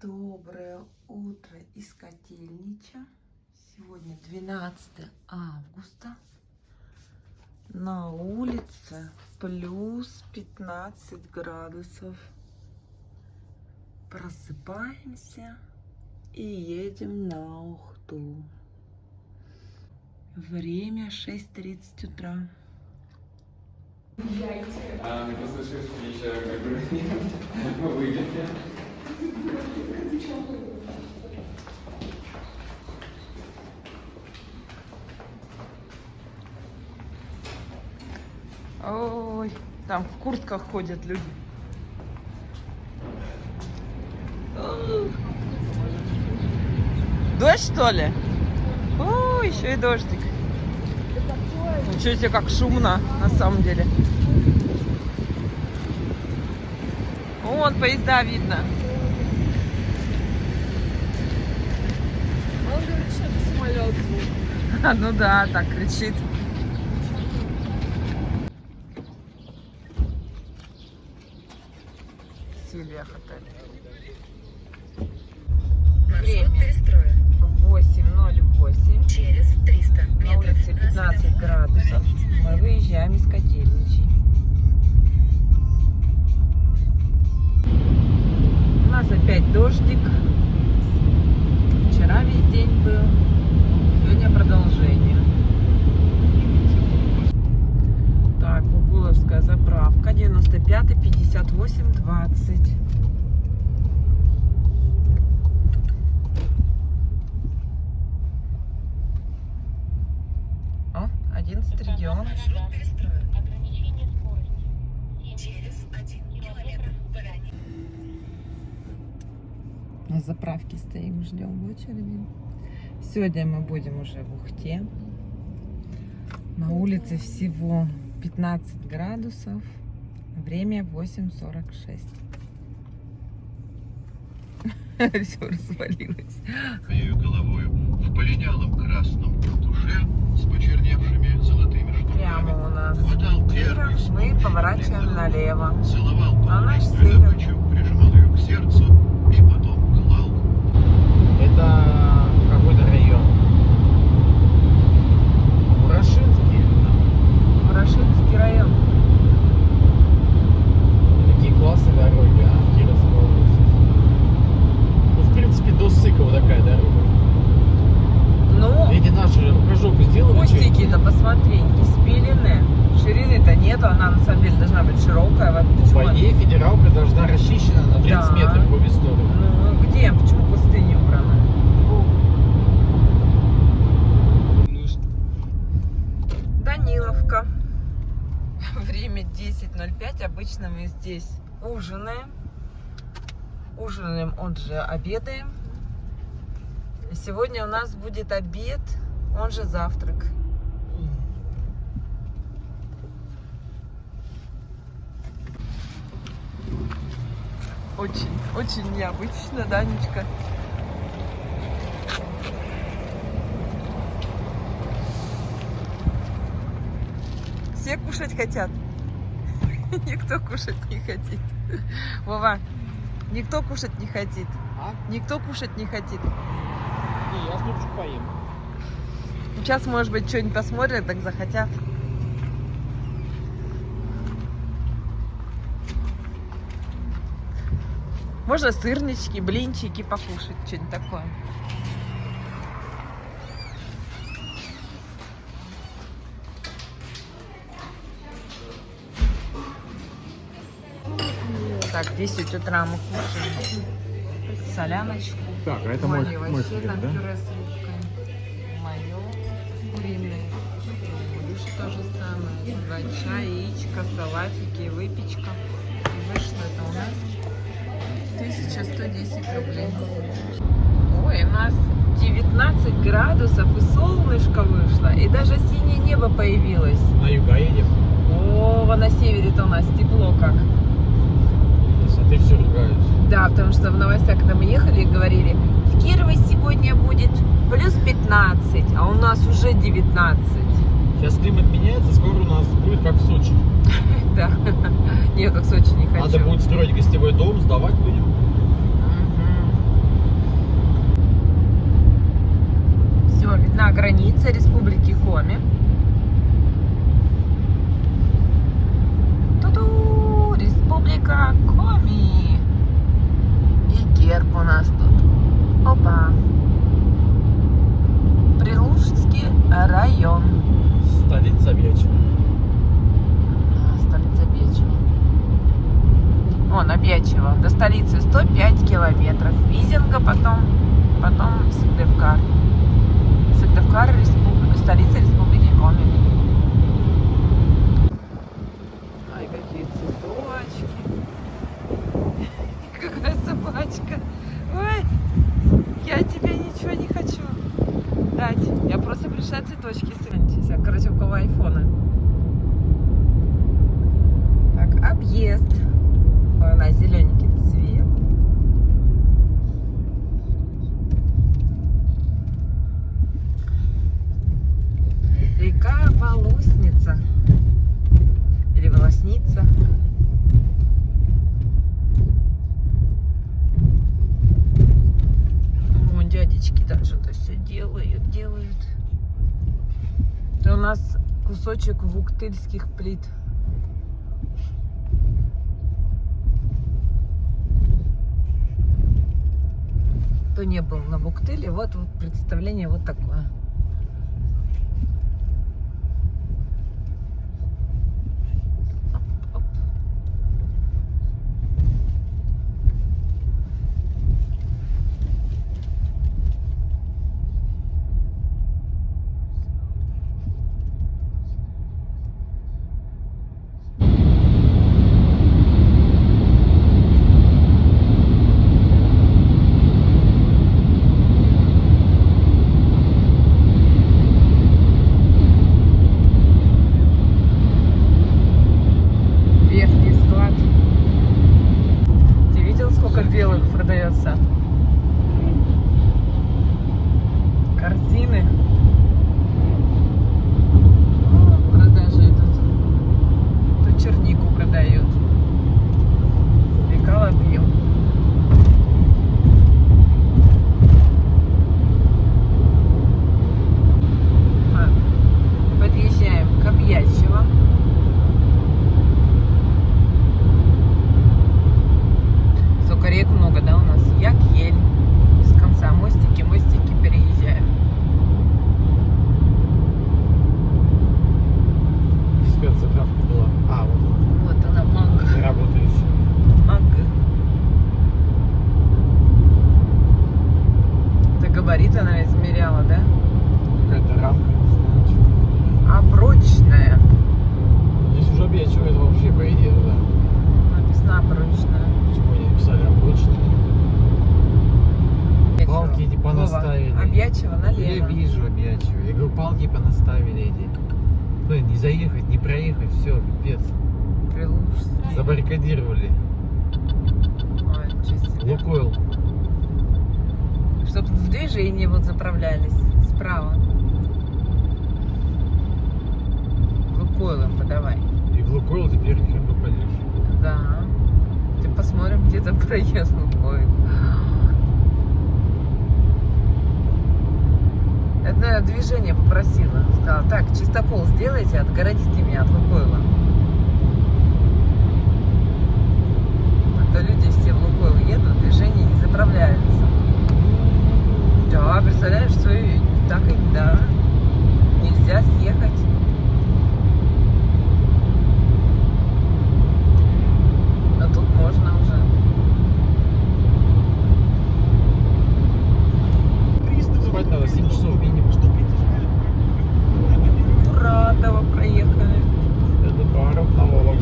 Доброе утро из Котельнича. Сегодня 12 августа. На улице плюс 15 градусов. Просыпаемся и едем на Ухту. Время 6:30 утра. Не послышишь пища, как бы мы выйдете. Ой, там в куртках ходят люди. Дождь, что ли? О, еще и дождик. Ничего себе, как шумно на самом деле. Вон поезда видно. Он говорит, что это самолет звук. Ну да, так кричит. Сильвия Хотель. Время 8:08. Через 300 метров. На улице 15 градусов. Мы выезжаем из Котельничей. У нас опять дождик. Вчера весь день был. Сегодня продолжение. Так, Угуловская заправка. 95-й, 58, 20. О, 11 регион. Маршрут перестроен. Ограничение скорости. Через 1 километр. На заправке стоим, ждем в очереди. Сегодня мы будем уже в Ухте. На улице всего 15 градусов. Время 8:46. Все развалилось. Ею головою в полинялом красном туше с почерневшими золотыми шнурами. Прямо у нас Хватал Киров, первый мы вспомнивший поворачиваем длинную налево. руку, целовал А наш полночную север. добычу, прижимал ее к сердцу и потом клал. Это какой-то район. Мурашинский. Ворошиловский район. Такие классные дороги, в Кировской области. Ну, в принципе, до Сыкова такая дорога. Ну, Эти наши рукожопы сделали. кустики-то посмотри, не спилены. Ширины-то нету, она на самом деле должна быть широкая. Вот По почему- идее, федералка должна расчищена на 30 Да. метров в обе стороны. Ну, где? Почему кусты не убраны? Даниловка. Время 10:05. Обычно мы здесь ужинаем. Ужинаем, он же обедаем. Сегодня у нас будет обед, он же завтрак. Очень, очень необычно, Данечка. Все кушать хотят. Никто кушать не хочет. Вова, никто кушать не хочет. А? Никто кушать не хочет. Не, я ступчик поем. Сейчас, может быть, что-нибудь посмотрят, так захотят. Можно сырнички, блинчики покушать, что-нибудь такое. Так, 10 утра мы кушаем соляночку. Так, а это Мое мой вообще секрет, там да? пюре с рыбкой. Мое куриное. У Люши то же самое. 2 чая, яичко, салатики, выпечка. И вышло это у нас 1110 рублей. Ой, у нас 19 градусов и солнышко вышло. И даже синее небо появилось. На юга едем. О, на севере-то у нас тепло как. А ты все ругаешь. Да, потому что в новостях, когда мы ехали, говорили, в Кирово сегодня будет плюс 15, а у нас уже 19. Сейчас климат меняется, скоро у нас будет как в Сочи. Да. Нет, как в Сочи не хочу. Надо будет строить гостевой дом, сдавать будем. Мгм. 5 километров. Визинга потом Сыктывкар. Сыктывкар столица республики Коми. Ай, какие цветочки. Какая собачка. Ой, я тебе ничего не хочу дать. Я просто пришла цветочки срывать. Короче, у кого айфоны. Так, объезд. Ой, у нас зелененький цвет. Река Волосница. Или Волосница. Вон дядечки там что-то все делают. Это у нас кусочек вуктыльских плит. Кто не был на Вуктыле, вот представление вот такое. Оп, оп. Верхний склад. Ты видел, сколько белых продается? Корзины. Продажи идут. Тут чернику продают. И колобил. Подъезжаем к Объятчево. Столько рек много, да, у нас? Як, ель. Без конца. Мостики переезжаем. Спецзаправка была. А, вот она. Вот она, манго. Не работающая. Манго. Это габариты она измеряла, да? Какая-то рамка, не знаю, что. Обручная. Здесь уже Объятчево, это вообще по идее, да. Написано обручная. Почему они написали обручные? Палки эти понаставили. Объятчево налево. Я вижу Объятчево. Я говорю, палки понаставили эти. Ну, не заехать, не проехать, все, пипец. Прилужский. Забаррикадировали. Ой, ничего себе. Лукойл. Чтоб в движении вот заправлялись. Справа. Лукойлом подавай. И в Лукойл теперь хрен попадешь. Да. Ты посмотрим, где там проезд Лукойл. Это, наверное, движение попросила. Сказала, так, чистопол сделайте, отгородите меня от Лукойла. А то люди все в Лукойл едут, движение не заправляется. Да, представляешь, что и так и да. Нельзя съехать. А тут можно уже. Спать надо 7 часов минимум. Муратово проехали. Это пару налогов.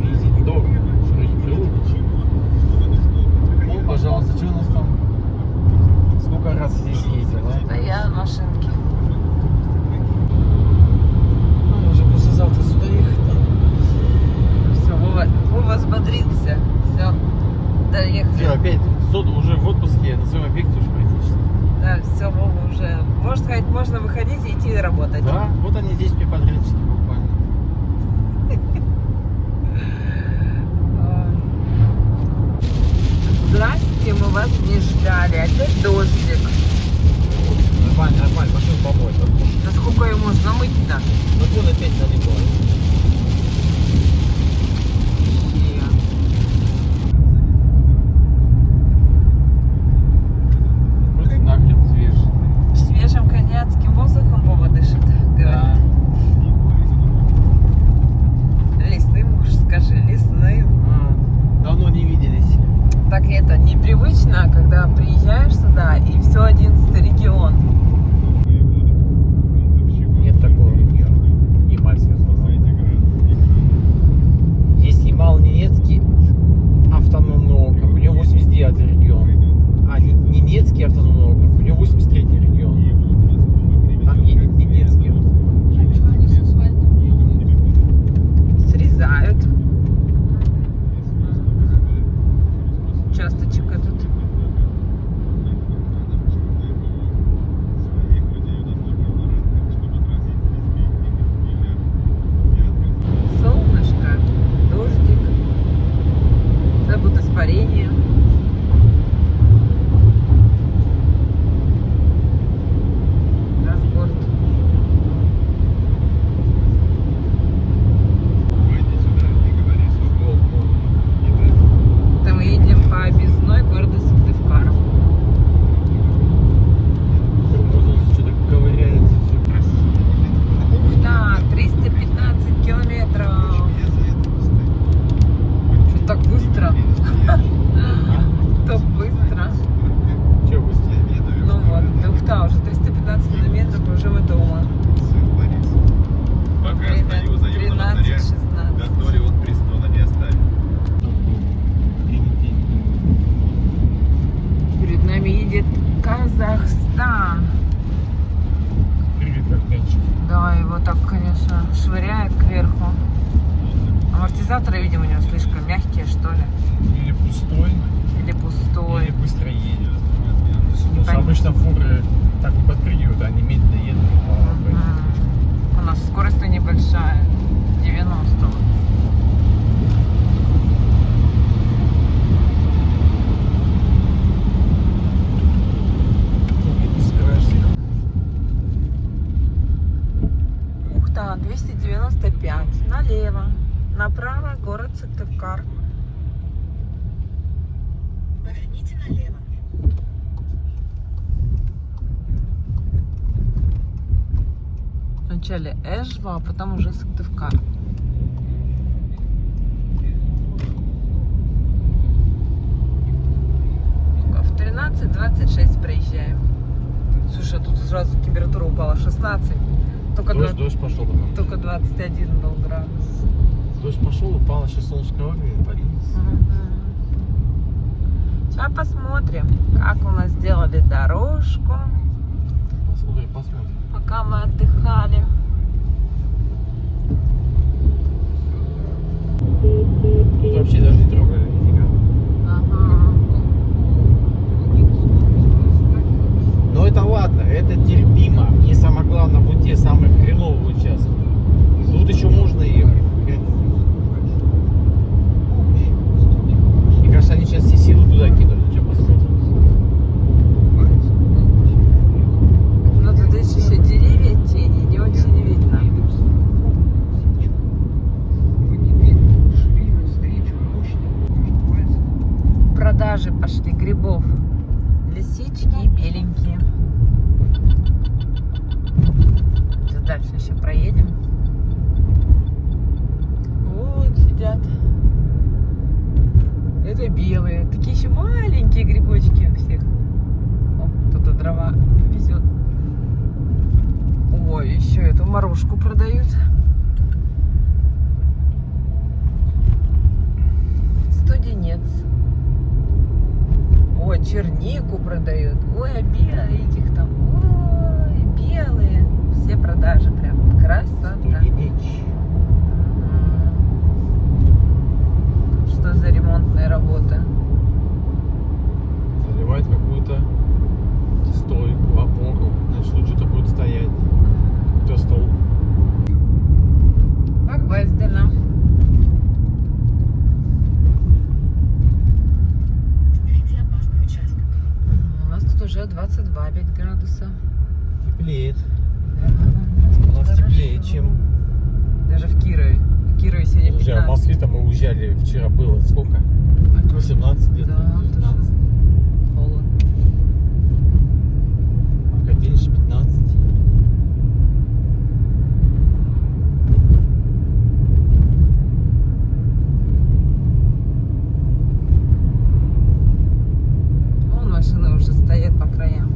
Визиндор. Ну, пожалуйста, что у нас там? Сколько раз здесь ездил, да? Да я в машинке. Ну, уже послезавтра сюда ехать надо. Все, Вова взбодрился. Все, доехали. Все, опять уже в отпуске на своем объекте уже практически. Да, все, Вова уже. Можно сказать, можно выходить и идти работать. Да, вот они здесь мне подрядчики буквально. Здрасте, мы вас не ждали. Опять дождик. Нормально, машину помой. Да сколько ее можно мыть-то? Вот вон опять налегло. автономный округ. У него 83-й регион. Там едет немецкий. Срезают. Участочек этот. Солнышко, дождик. Это будет испарение. Разборт. Это мы едем по объездной города Сыктывкар. Что-то ковыряется. Ух да, 315 километров. Что так быстро? Так быстро. Че быстро? Ну вот, Ухта уже 315 километров, уже мы дома. Пока Время стою за его на заре, 13-16. готовили от престола не оставить. Перед нами едет Казахстан. Привет, как мячик. Да, его так, конечно, швыряет кверху. Амортизаторы, видимо, у него слишком мягкие, что ли. Или пустой, Или пустой. или быстро едет. Потому что Непонятно. обычно фуры так не подпрыгивают, они медленно едут. У нас скорость-то небольшая. 90. Не скрываешься. Ухта, 295. Налево. Направо город Сыктывкар. Поверните налево. Вначале Эжва, а потом уже Сыктывкар. В 13:26 проезжаем. Слушай, тут сразу температура упала 16. Только, Дождь пошел. потом. только 21 был градус. Дождь пошел, упало, сейчас солнышко выглядит, поднимется. Сейчас посмотрим, как у нас сделали дорожку, Посмотрим. пока мы отдыхали. Тут вообще даже не трогали нифига. Ага. Но это ладно, это терпимо. Не самое главное, вот те самые хреновые участки. Тут еще можно ехать. Мне кажется, они сейчас все силы туда кинули. Что посмотрим? Но тут еще деревья, тени, не очень видно. Продажи пошли грибов. Лисички и беленькие. Сейчас дальше еще проедем. Вот сидят. Это белые. Такие еще маленькие грибочки у всех. О, кто-то дрова везет. Ой, еще эту морожку продают. Студенец. Ой, чернику продают. Ой, а белые этих там. Ой, белые. Все продажи прям. Красота. Что за ремонтные работы? Заливать какую-то стойку, опору. Значит, тут что-то будет стоять. Кто стол? Погвоздено. Впереди опасный участок. У нас тут уже 22,5 градуса. Теплеет. Да, У нас хорошо. теплее, чем... Даже в Кирове. В Кирове сегодня Слушай, а в 15. Москве-то мы уезжали, вчера было сколько? 18 где-то? Да, 19. Холодно. А в Котельниче 15. Вон машины уже стоят по краям.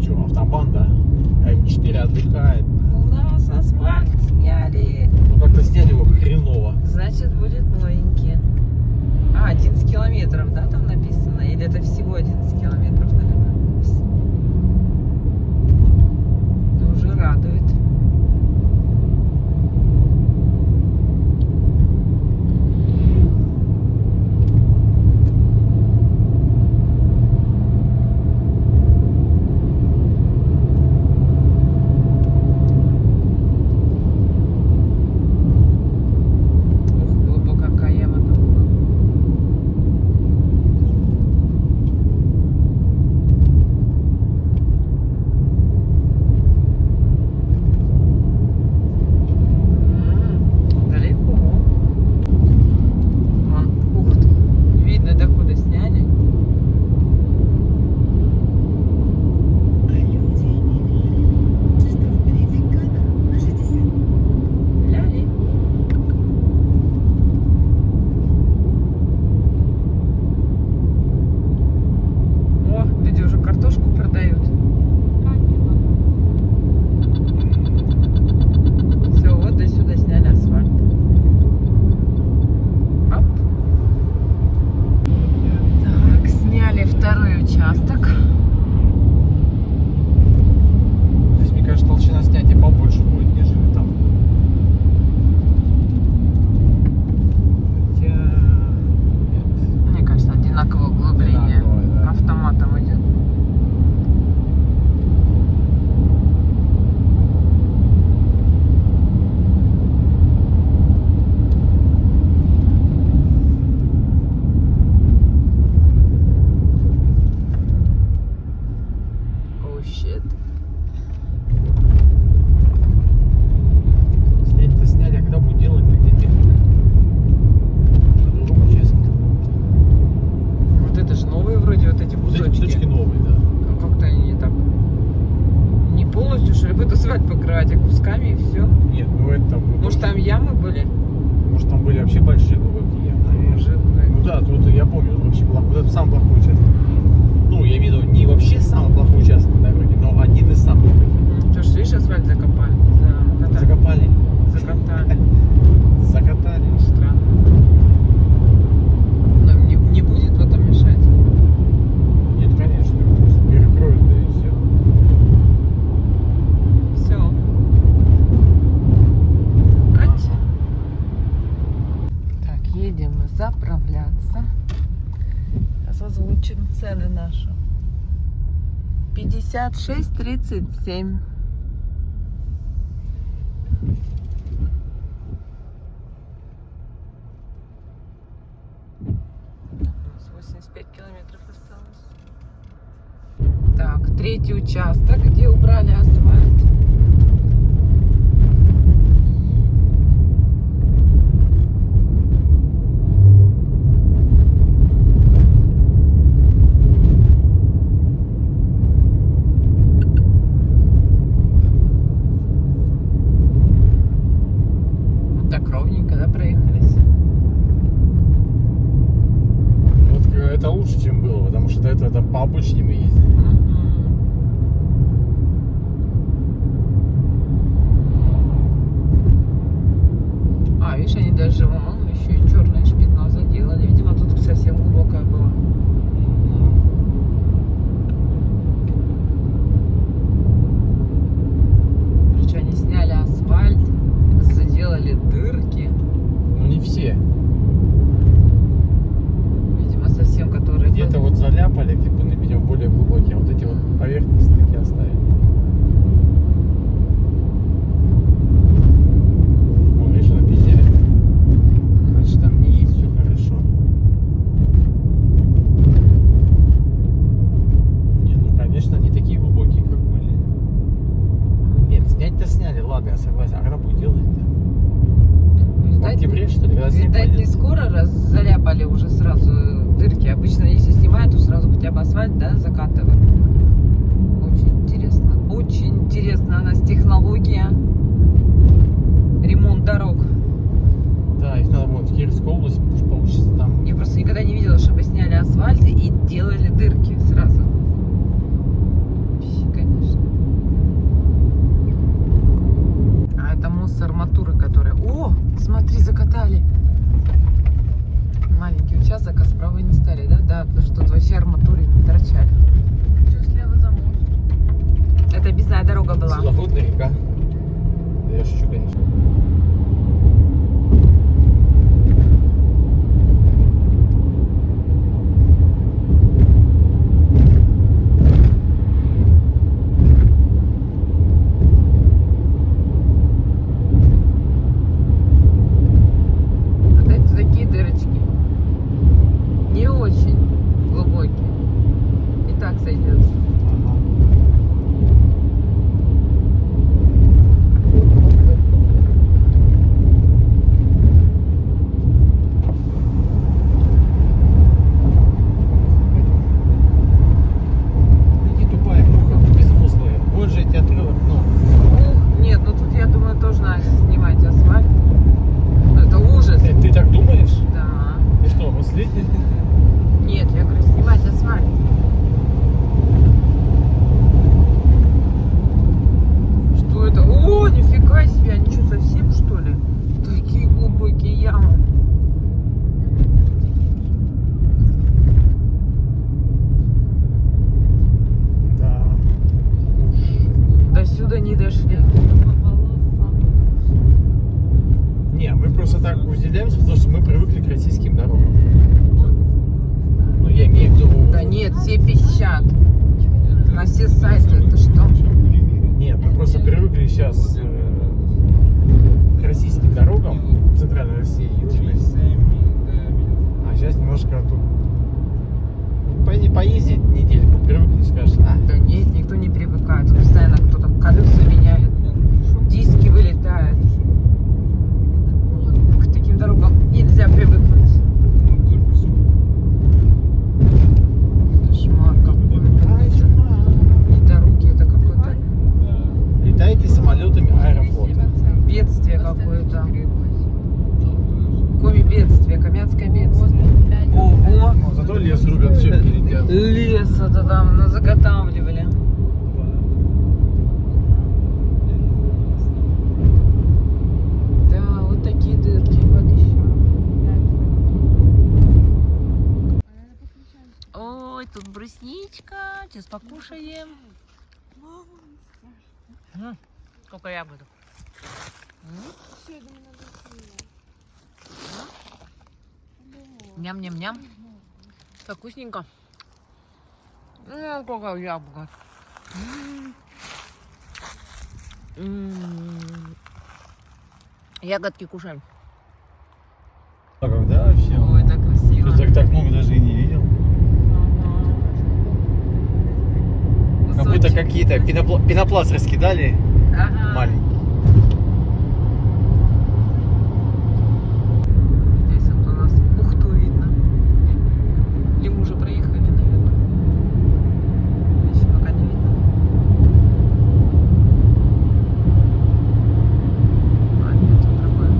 что, автобан, да? М4 отдыхает. У нас асфальт сняли. Ну как-то сняли его хреново. Значит, будет новенький. 11 километров, да, там написано? Или это всего 11 километров, наверное? Ну, уже радует. Ух, глубокая яма там была. Далеко. Вон, ух ты. Видно, докуда сняли. А люди не верили, что впереди камера на 60. Ляли. О, люди уже картошку продают. Все, вот до сюда сняли асфальт. Оп. Так, сняли второй участок. Здесь, мне кажется, толщина снятия побольше будет, нежели там. Хотя... Нет. Мне кажется, одинаковое углубление. Одинаковое, да. Автоматом идет. Oh shit. Снять-то сняли, а когда будет делать, где техника? На другом участке. Вот это же новые вроде вот эти Вот эти кусочки. кусочки новые, да. А как-то они не так. Не полностью, что ли, будет асфальт покрывать, а кусками и все. Нет, ну это там... Может, там ямы были? Может, там были вообще большие глубокие ямы, наверное. Может быть. Ну да, тут я помню, вообще вот это самый плохой участок. Ну, я имею в виду, не вообще самый плохой участок на дороге, но один из самых плохих. Ты что, видишь, асфальт закопали? Закопали. Закатали. Закатали. Странно. Нам не будет в этом мешать. Нет, конечно, просто перекроют, да и все. Все. Кать. Так, едем мы заправляться. Сейчас озвучим цены наши. 56,37. У нас 85 километров осталось. Так, третий участок, где убрали асфальт. Вот так ровненько, да, проехались? Вот это лучше, чем было, потому что до этого там по обочине мы ездили. удивляемся, потому что мы привыкли к российским дорогам. Ну, я имею в виду... Да нет, все пищат. На все сайты, это что? Нет, мы просто привыкли сейчас к российским дорогам в центральной России и Южной. А сейчас немножко тут... Поездить недельку, привыкли, скажешь, Да нет, никто не привыкает. Постоянно кто-то колеса меняет, диски вылетают. К таким дорогам нельзя привыкнуть. Кошмар какой-то. Не дороги, это какое-то летаете самолетами Аэрофлота. бедствие какое-то. Коми-бедствие, камянское бедствие. Ого! Но зато лес рубят, все летят. Лес это там заготавливали. Да, вот такие дырки. Вот еще. Ой, тут брусничка. Сейчас покушаем. Сколько ягодок. Ням-ням-ням. Так вкусненько. Сколько яблок. Ягодки кушаем. А когда вообще? Ой, так красиво. Что так много даже и не видел. Как будто какие-то пенопласт раскидали Ага. маленький. Здесь вот у нас Ухту видно. Или мы уже проехали, наверное. Еще пока не видно. А, нет, тут другое.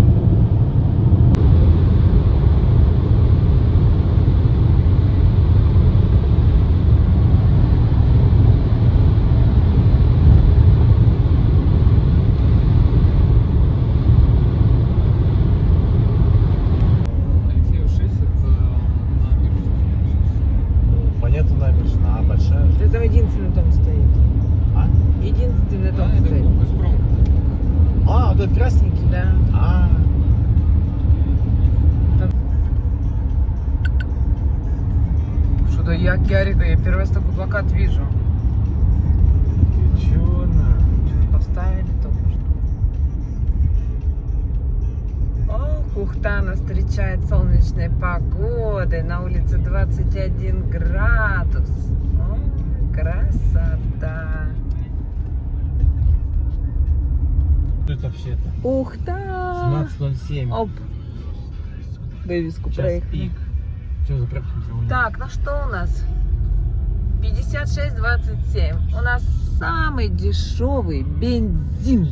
Понятно, набережная, а большая же. Это единственный дом стоит. А? Единственный дом стоит. А, вот этот красненький? Да. А, Что-то я Киарика, я первый раз такой плакат вижу. чё на? Что-то поставили только что. Ох, Ухта нас встречает солнечной погодой. На улице 21 градус. Ой, красота. Что это вообще-то? Ухта! 17:07. Оп. Вывеску Час проехали. пик. Что за пробки? Так, ну что у нас? 56,27. У нас самый дешевый бензин.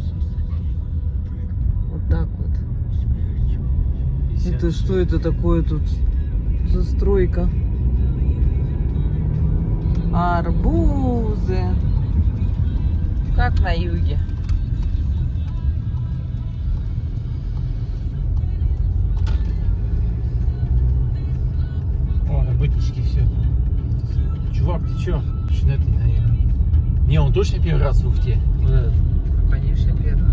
Вот так вот. Это что это такое тут? Застройка. Арбузы. Как на юге. О, работнички, все. Чувак, ты чё? Что это не наехал? Не, он точно первый раз в Ухте. Вот этот. Ну, конечно, первый.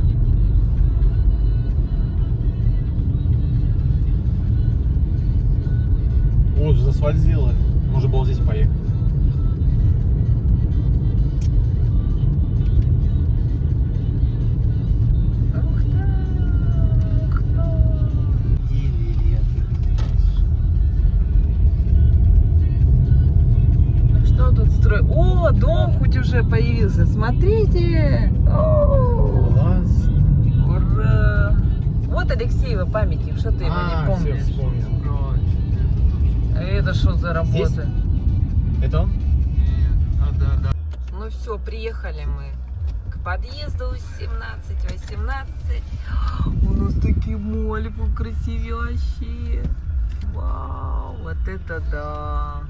О, тут асфальт сделали. Можно было здесь поехать. Ух ты, ух ты. Что тут строят? О, дом хоть уже появился. Смотрите. О, Классно. ура. Вот Алексеева памятник. Что ты его не все, помнишь? вспомнил. А это что за работа? Здесь? Это он? Ну все, приехали мы к подъезду 17-18. У нас такие моли красивее вообще. Вау, вот это да.